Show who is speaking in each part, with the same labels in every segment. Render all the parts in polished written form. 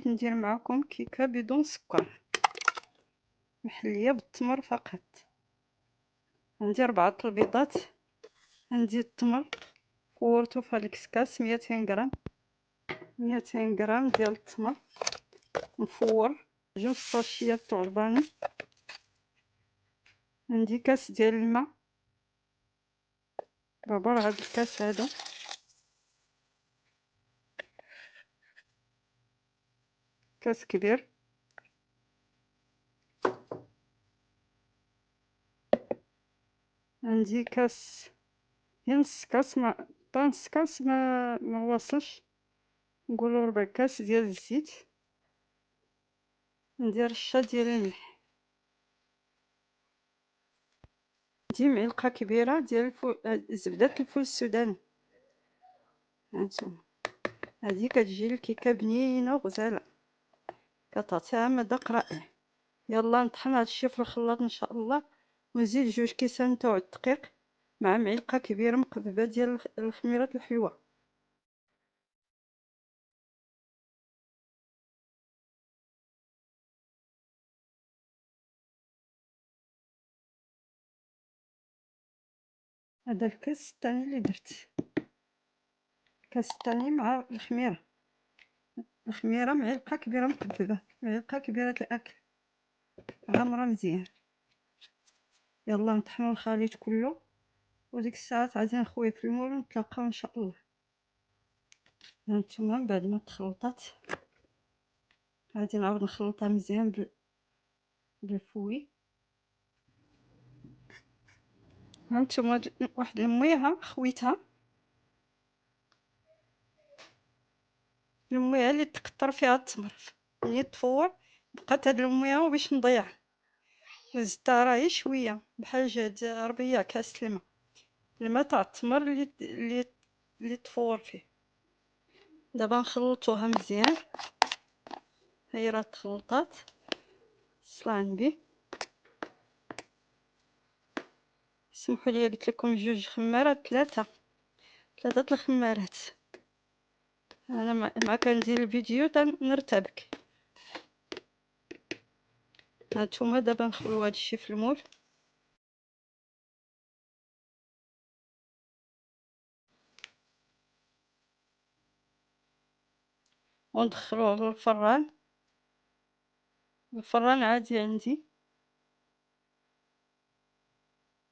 Speaker 1: بغيت ندير معكم كيكه بدون سكر محليه بالتمر فقط. عندي 4 البيضات، عندي التمر كورته في هاد الكسكاس 200 غرام، 200 غرام ديال التمر مفور، 2 ساشيات تاع الفاني، عندي كاس ديال الماء بعبر هاد الكاس هذا، كاس كبير، عندي كاس نص كاس نص كاس ما واصلش، نقولوا ربع كاس ديال الزيت، ندير رشه ديال الملح، عندي معلقه كبيره ديال زبده الفول السوداني. هانتوما هذه كتجي الكيكه بنينه وغزاله، كتعطيها مذاق رائع. يلا نطحن هادشي في الخلاط ان شاء الله، ونزيد 2 كيسان تاع الدقيق مع معلقه كبيره مقببه ديال الخميره الحلوه. هذا الكاس الثاني اللي درت، الكاس الثاني مع الخميره، الخميره معلقه كبيره مقببه، معلقه كبيره الاكل غامره مزيان. يلا نطحنوا الخليط كله، وديك الساعات غادي نخويه في المول ونتلاقاو ان شاء الله. هانتوما بعد ما تخلطات غادي نعاود نخلطها مزيان بالفوي. هانتوما واحد المية خويتها، المية اللي تكثر فيها التمر ملي تفور بقات هاد المية باش نضيع، زدتها راهي شويه بحال جهد ربيع كاس الماء تاع التمر اللي تفور فيه. دابا نخلطوها مزيان، هي راه تخلطات. صلا النبي، سمحوا لي قلت لكم 2 خمارات، 3 الخمارات. انا مع كندير الفيديو نرتبك. هانتوما دابا نخلو هادشي في المول، وندخلوه للفران. الفران عادي عندي،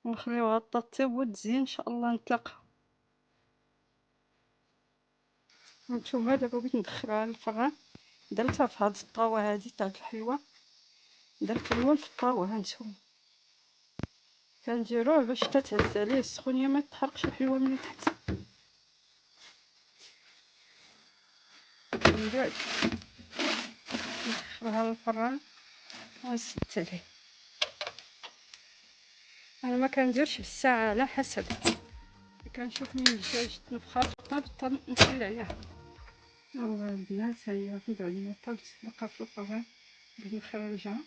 Speaker 1: ونخليوها طيب وتزين ان شاء الله. نتلاقاو. هانتوما دابا بغيت ندخلها للفران، درتها في هاد الطاوه هادي تاع الحلوه، درت اللون في الطاوه. هانتوما كنديروه باش تتهز عليه السخونيه ما تحرقش الحلوه من تحت. من بعد ندخلها للفران ونسد عليه. انا ما كنديرش بالساعه، على حسب كنشوف من الدجاج تنفخ طاب نحل عليها. البنات هي بعد ما طابت بقى في الفران بغيت نخرجها.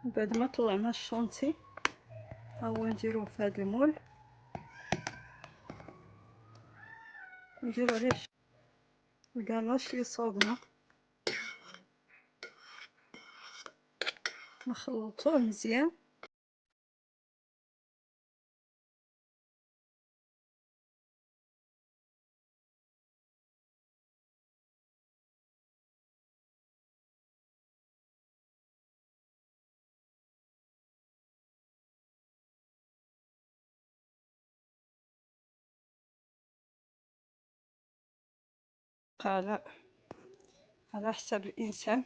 Speaker 1: بعد ما طلعنا الشونتي ها هو نديروه في هذا المول، نديرو عليه الكلاش اللي صوبنا، نخلطوه مزيان. على حسب الانسان